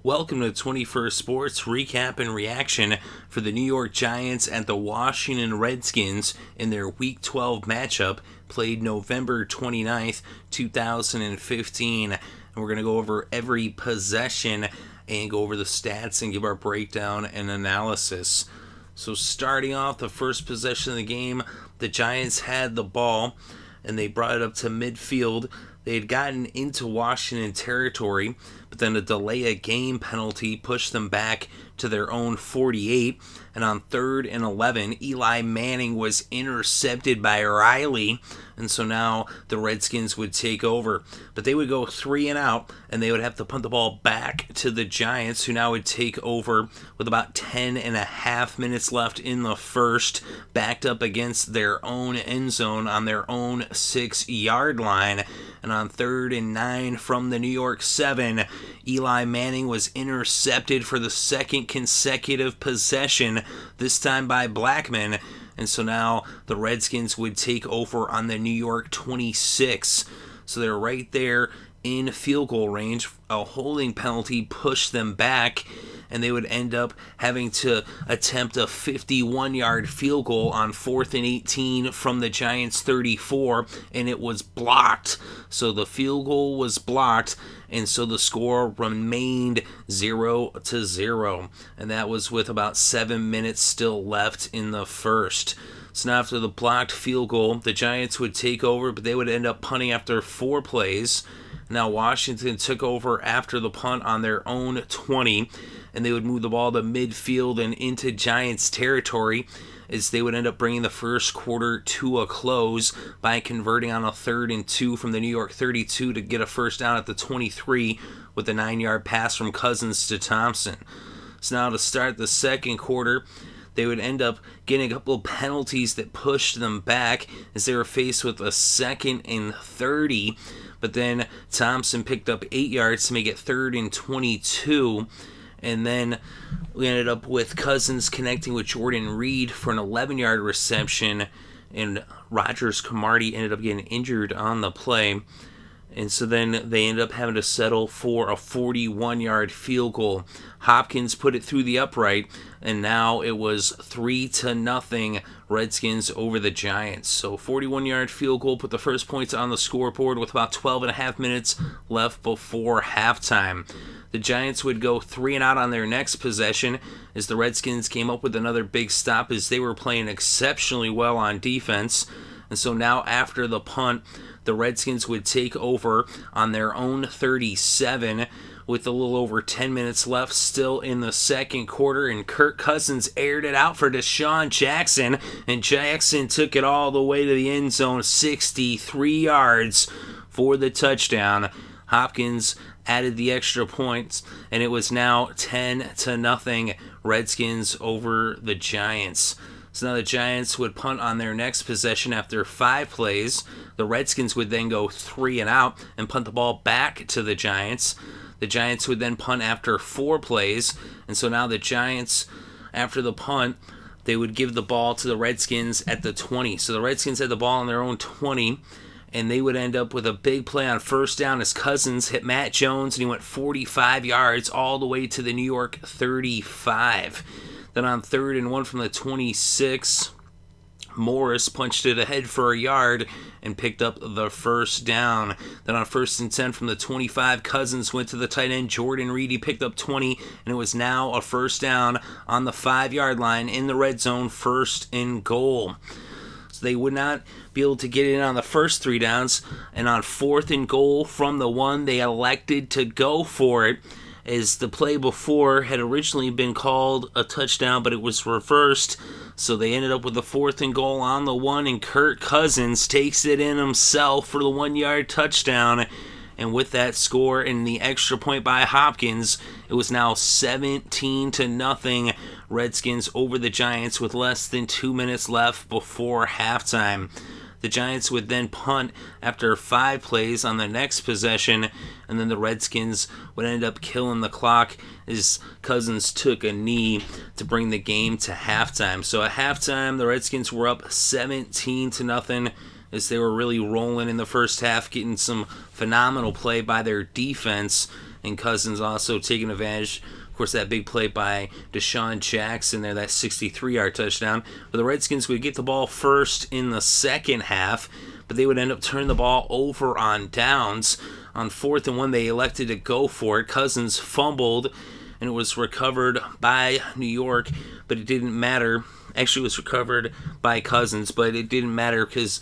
Welcome to 21st Sports Recap and Reaction for the New York Giants and the Washington Redskins in their Week 12 matchup played November 29th, 2015. And we're going to go over every possession and go over the stats and give our breakdown and analysis. So starting off the first possession of the game, the Giants had the ball and they brought it up to midfield. They had gotten into Washington territory, but then a delay of game penalty pushed them back to their own 48. And on 3rd and 11, Eli Manning was intercepted by Riley. And so now the Redskins would take over. But they would go 3 and out, and they would have to punt the ball back to the Giants, who now would take over with about 10 and a half minutes left in the first, backed up against their own end zone on their own 6-yard line. And on 3rd and 9 from the New York 7, Eli Manning was intercepted for the second consecutive possession, this time by Blackman. And so now the Redskins would take over on the New York 26. So they're right there in field goal range. A holding penalty pushed them back, and they would end up having to attempt a 51-yard field goal on 4th and 18 from the Giants' 34, and it was blocked. So the field goal was blocked, and so the score remained 0-0, and that was with about 7 minutes still left in the first. So now after the blocked field goal, the Giants would take over, but they would end up punting after 4 plays. Now Washington took over after the punt on their own 20, and they would move the ball to midfield and into Giants territory, as they would end up bringing the first quarter to a close by converting on a 3rd and 2 from the New York 32 to get a first down at the 23 with a 9-yard pass from Cousins to Thompson. So now to start the second quarter, they would end up getting a couple of penalties that pushed them back as they were faced with a 2nd and 30. But then Thompson picked up 8 yards to make it 3rd and 22. And then we ended up with Cousins connecting with Jordan Reed for an 11-yard reception. And Rogers Camardi ended up getting injured on the play. And so then they ended up having to settle for a 41-yard field goal. Hopkins put it through the upright, and now it was 3-0 Redskins over the Giants. So 41-yard field goal put the first points on the scoreboard with about 12 and a half minutes left before halftime. The Giants would go 3 and out on their next possession as the Redskins came up with another big stop as they were playing exceptionally well on defense. And so now after the punt, the Redskins would take over on their own 37 with a little over 10 minutes left still in the second quarter, and Kirk Cousins aired it out for Deshaun Jackson, and Jackson took it all the way to the end zone, 63 yards for the touchdown. Hopkins added the extra points, and it was now 10-0 Redskins over the Giants. So now the Giants would punt on their next possession after 5 plays. The Redskins would then go 3 and out and punt the ball back to the Giants. The Giants would then punt after 4 plays. And so now the Giants, after the punt, they would give the ball to the Redskins at the 20. So the Redskins had the ball on their own 20, and they would end up with a big play on first down as Cousins hit Matt Jones, and he went 45 yards all the way to the New York 35. Then on 3rd and 1 from the 26, Morris punched it ahead for a yard and picked up the first down. Then on 1st and 10 from the 25, Cousins went to the tight end Jordan Reed. He picked up 20, and it was now a first down on the 5-yard line in the red zone, 1st and goal. So they would not be able to get in on the first 3 downs, and on 4th and goal from the 1, they elected to go for it, as the play before had originally been called a touchdown, but it was reversed. So they ended up with a 4th and goal on the 1, and Kirk Cousins takes it in himself for the 1-yard touchdown. And with that score and the extra point by Hopkins, it was now 17-0 Redskins over the Giants with less than 2 minutes left before halftime. The Giants would then punt after 5 plays on the next possession, and then the Redskins would end up killing the clock as Cousins took a knee to bring the game to halftime. So at halftime, the Redskins were up 17-0 as they were really rolling in the first half, getting some phenomenal play by their defense. and Cousins also taking advantage. Of course, that big play by Deshaun Jackson there, that 63-yard touchdown. But the Redskins would get the ball first in the second half, but they would end up turning the ball over on downs. On 4th and 1, they elected to go for it. Cousins fumbled, and it was recovered by New York, but it didn't matter. Actually, it was recovered by Cousins, but it didn't matter because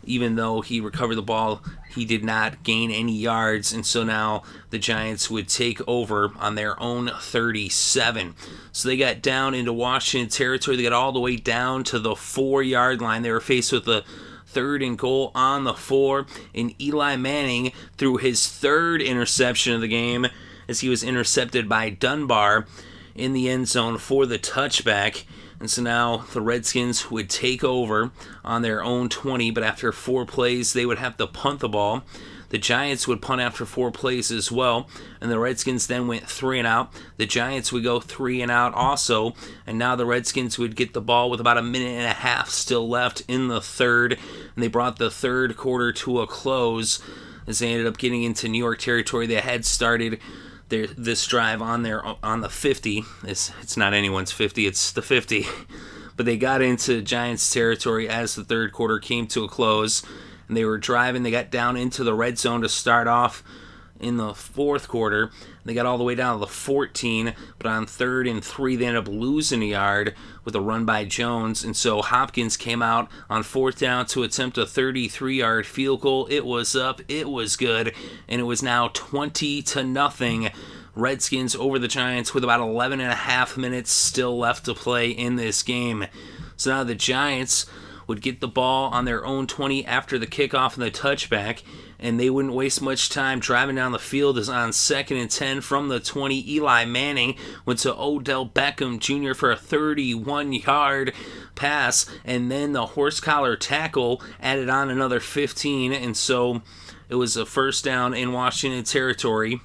even though he recovered the ball, he did not gain any yards, and so now the Giants would take over on their own 37. So they got down into Washington territory. They got all the way down to the 4-yard line. They were faced with a 3rd and goal on the 4, and Eli Manning threw his 3rd interception of the game as he was intercepted by Dunbar in the end zone for the touchback. And so now the Redskins would take over on their own 20, but after 4 plays, they would have to punt the ball. The Giants would punt after 4 plays as well, and the Redskins then went 3 and out. The Giants would go 3 and out also, and now the Redskins would get the ball with about a minute and a half still left in the 3rd, and they brought the 3rd quarter to a close as they ended up getting into New York territory. They had started this drive on the 50. It's not anyone's 50, it's the 50. But they got into Giants territory as the 3rd quarter came to a close, and they were driving. They got down into the red zone to start off in the 4th quarter. They got all the way down to the 14, but on 3rd and 3, they ended up losing a yard with a run by Jones, and so Hopkins came out on 4th down to attempt a 33-yard field goal. It was up, it was good, and it was now 20-0. Redskins over the Giants with about 11 and a half minutes still left to play in this game. So now the Giants would get the ball on their own 20 after the kickoff and the touchback, and they wouldn't waste much time driving down the field. As on 2nd and 10 from the 20, Eli Manning went to Odell Beckham Jr. for a 31-yard pass, and then the horse collar tackle added on another 15, and so it was a 1st down in Washington territory.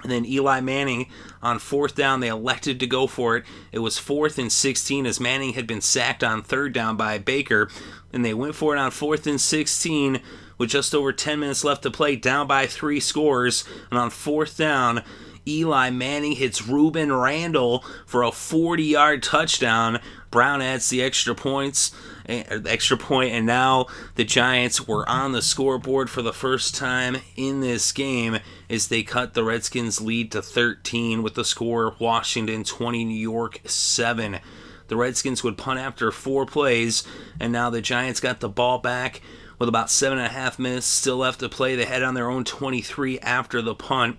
And then Eli Manning on 4th down, they elected to go for it. It was 4th and 16 as Manning had been sacked on 3rd down by Baker. And they went for it on 4th and 16 with just over 10 minutes left to play, down by 3 scores. And on 4th down, Eli Manning hits Ruben Randall for a 40-yard touchdown. Brown adds the extra point, and now the Giants were on the scoreboard for the first time in this game as they cut the Redskins' lead to 13 with the score Washington 20, New York 7. The Redskins would punt after 4 plays, and now the Giants got the ball back with about 7.5 minutes still left to play. They had on their own 23 after the punt.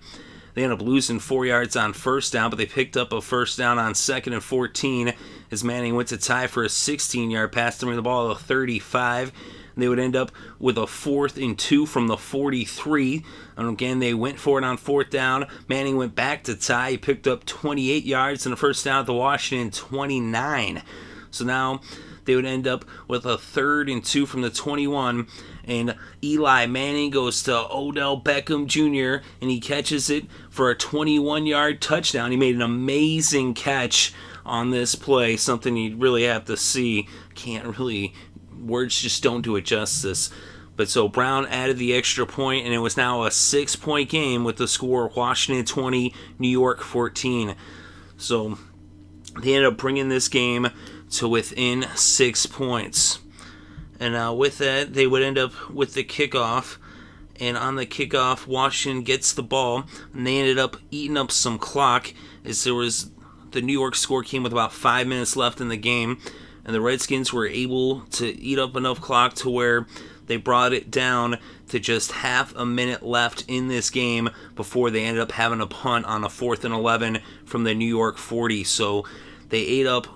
They ended up losing 4 yards on 1st down, but they picked up a 1st down on 2nd and 14 as Manning went to tie for a 16-yard pass to bring the ball to 35. They would end up with a 4th and 2 from the 43. And again, they went for it on 4th down. Manning went back to tie. He picked up 28 yards and a 1st down at the Washington 29. So now they would end up with a 3rd and 2 from the 21. And Eli Manning goes to Odell Beckham Jr. and he catches it for a 21-yard touchdown. He made an amazing catch on this play, something you really have to see. Words just don't do it justice. But so Brown added the extra point, and it was now a 6-point game with the score Washington 20, New York 14. So they ended up bringing this game to within 6 points. And with that, they would end up with the kickoff. And on the kickoff, Washington gets the ball, and they ended up eating up some clock as the New York score came with about 5 minutes left in the game. And the Redskins were able to eat up enough clock to where they brought it down to just half a minute left in this game before they ended up having a punt on a 4th and 11 from the New York 40. So they ate up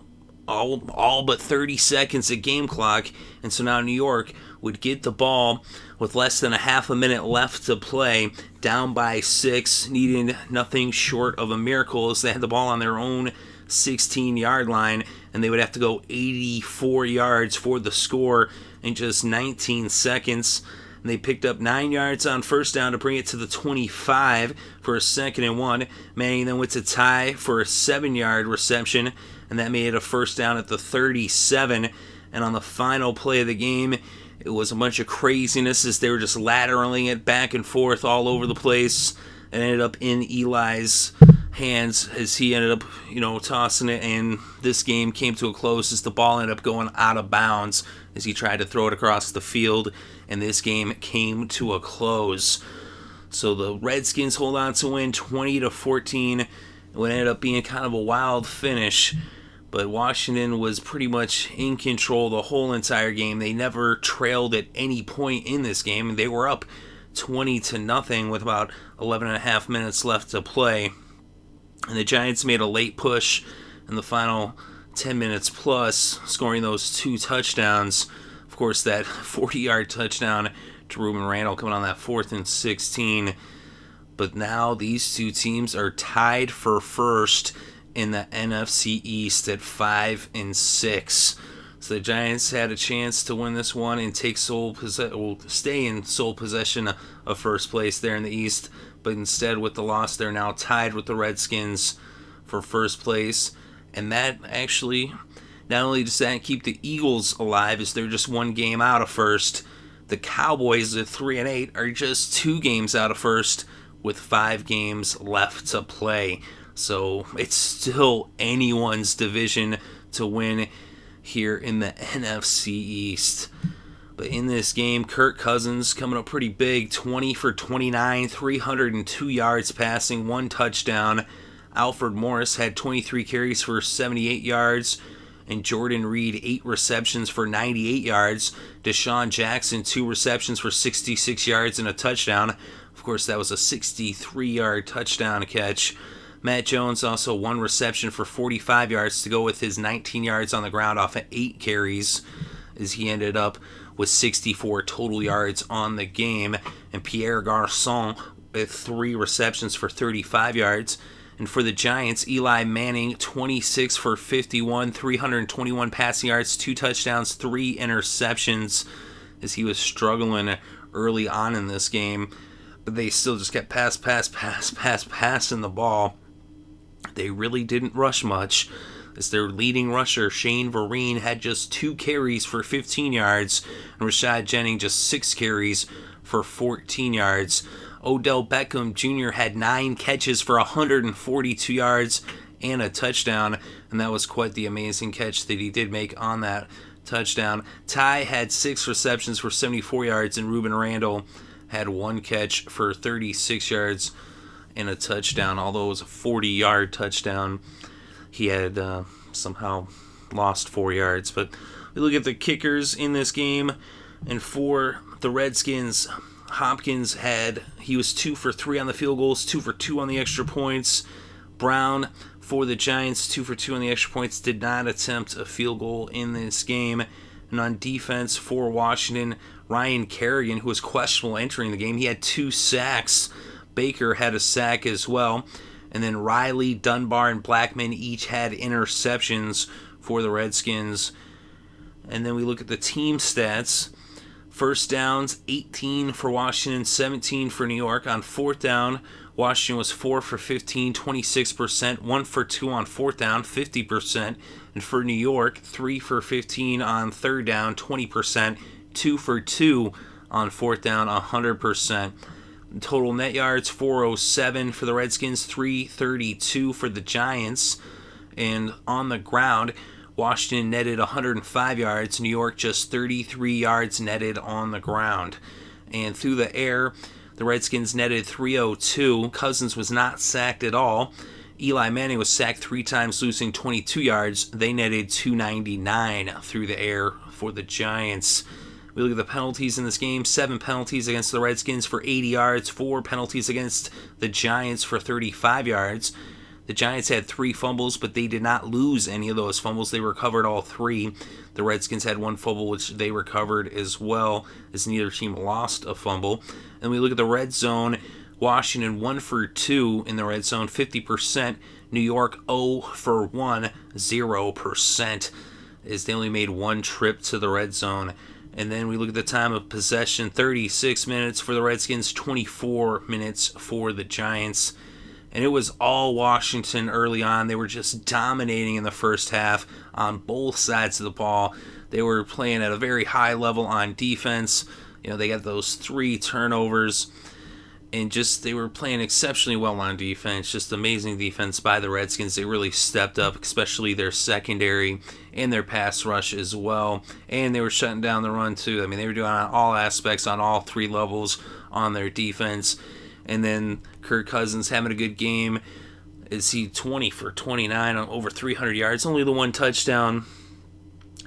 all but 30 seconds of game clock, and so now New York would get the ball with less than a half a minute left to play, down by 6, needing nothing short of a miracle as they had the ball on their own 16-yard line, and they would have to go 84 yards for the score in just 19 seconds. And they picked up 9 yards on 1st down to bring it to the 25 for a 2nd and 1. Manning then went to tie for a 7-yard reception, and that made it a 1st down at the 37. And on the final play of the game, it was a bunch of craziness as they were just lateraling it back and forth all over the place. It ended up in Eli's hands as he ended up, tossing it, and this game came to a close as the ball ended up going out of bounds as he tried to throw it across the field, and this game came to a close. So the Redskins hold on to win 20-14. What ended up being kind of a wild finish, but Washington was pretty much in control the whole entire game. They never trailed at any point in this game, and they were up 20-0 with about 11 and a half minutes left to play. And the Giants made a late push in the final 10 minutes plus, scoring those 2 touchdowns. Of course, that 40-yard touchdown to Ruben Randall coming on that 4th and 16. But now these two teams are tied for first in the NFC East at 5-6. So the Giants had a chance to win this one and stay in sole possession of first place there in the East. But instead, with the loss, they're now tied with the Redskins for first place. And that actually, not only does that keep the Eagles alive, as they're just one game out of first, the Cowboys at 3-8 are just 2 games out of first with 5 games left to play. So it's still anyone's division to win here in the NFC East. But in this game, Kirk Cousins coming up pretty big, 20 for 29, 302 yards passing, 1 touchdown. Alfred Morris had 23 carries for 78 yards. And Jordan Reed, 8 receptions for 98 yards. Deshaun Jackson, 2 receptions for 66 yards and a touchdown. Of course, that was a 63-yard touchdown catch. Matt Jones also 1 reception for 45 yards to go with his 19 yards on the ground off of 8 carries, as he ended up with 64 total yards on the game. And Pierre Garçon with 3 receptions for 35 yards. And for the Giants, Eli Manning, 26 for 51, 321 passing yards, 2 touchdowns, 3 interceptions, as he was struggling early on in this game. But they still just kept passing the ball. They really didn't rush much, as their leading rusher, Shane Vereen, had just 2 carries for 15 yards, and Rashad Jennings just 6 carries for 14 yards. Odell Beckham Jr. had 9 catches for 142 yards and a touchdown, and that was quite the amazing catch that he did make on that touchdown. Ty had 6 receptions for 74 yards, and Ruben Randall had 1 catch for 36 yards and a touchdown. Although it was a 40-yard touchdown, he had somehow lost 4 yards. But we look at the kickers in this game, and for the Redskins, Hopkins he was 2 for 3 on the field goals, 2 for 2 on the extra points. Brown for the Giants, 2 for 2 on the extra points, did not attempt a field goal in this game. And on defense for Washington, Ryan Kerrigan, who was questionable entering the game, he had 2 sacks. Baker had a sack as well. And then Riley, Dunbar, and Blackman each had interceptions for the Redskins. And then we look at the team stats. First downs, 18 for Washington, 17 for New York. On 4th down, Washington was 4 for 15, 26%. 1 for 2 on 4th down, 50%. And for New York, 3 for 15 on 3rd down, 20%. 2 for 2 on 4th down, 100%. Total net yards, 407 for the Redskins, 332 for the Giants. And on the ground, Washington netted 105 yards. New York just 33 yards netted on the ground. And through the air, the Redskins netted 302. Cousins was not sacked at all. Eli Manning was sacked 3 times, losing 22 yards. They netted 299 through the air for the Giants. We look at the penalties in this game. 7 penalties against the Redskins for 80 yards. 4 penalties against the Giants for 35 yards. The Giants had 3 fumbles, but they did not lose any of those fumbles. They recovered all 3. The Redskins had 1 fumble, which they recovered as well, as neither team lost a fumble. And we look at the red zone. Washington 1 for 2 in the red zone, 50%. New York 0 for 1, 0%, as they only made 1 trip to the red zone. And then we look at the time of possession, 36 minutes for the Redskins, 24 minutes for the Giants. And it was all Washington early on. They were just dominating in the first half on both sides of the ball. They were playing at a very high level on defense. They got those 3 turnovers. and just they were playing exceptionally well on defense. Just amazing defense by the Redskins. They really stepped up, especially their secondary and their pass rush as well. And they were shutting down the run too. I mean, they were doing on all aspects, on all three levels on their defense. And then Kirk Cousins having a good game. Is he 20 for 29 on over 300 yards? Only the one touchdown,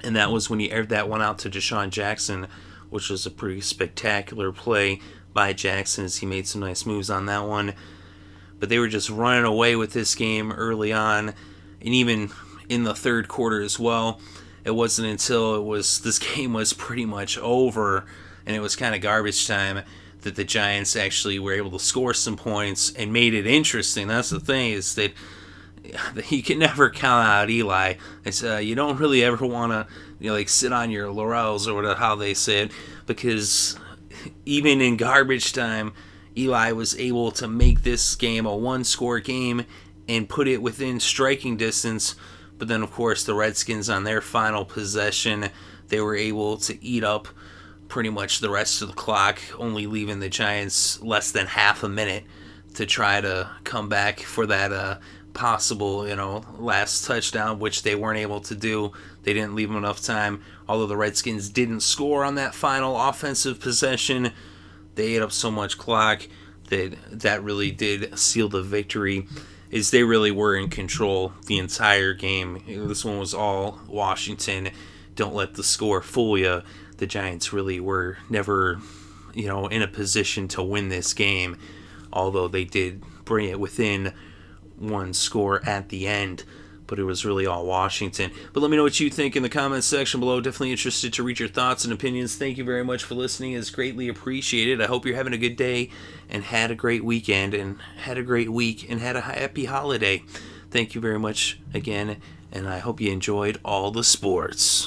and that was when he aired that one out to Deshaun Jackson, which was a pretty spectacular play by Jackson as he made some nice moves on that one. But they were just running away with this game early on, and even in the third quarter as well. It wasn't until this game was pretty much over and it was kind of garbage time that the Giants actually were able to score some points and made it interesting. That's the thing, is that you can never count out Eli. It's you don't really ever want to like sit on your laurels, or whatever how they say it, because even in garbage time, Eli was able to make this game a one-score game and put it within striking distance. But then, of course, the Redskins on their final possession, they were able to eat up pretty much the rest of the clock, only leaving the Giants less than half a minute to try to come back for that possible, last touchdown, which they weren't able to do. They didn't leave them enough time. Although the Redskins didn't score on that final offensive possession, they ate up so much clock that really did seal the victory, as they really were in control the entire game. This one was all Washington. Don't let the score fool you. The Giants really were never, in a position to win this game, although they did bring it within one score at the end. But it was really all Washington. But let me know what you think in the comments section below. Definitely interested to read your thoughts and opinions. Thank you very much for listening. It's greatly appreciated. I hope you're having a good day and had a great weekend and had a great week and had a happy holiday. Thank you very much again, and I hope you enjoyed all the sports.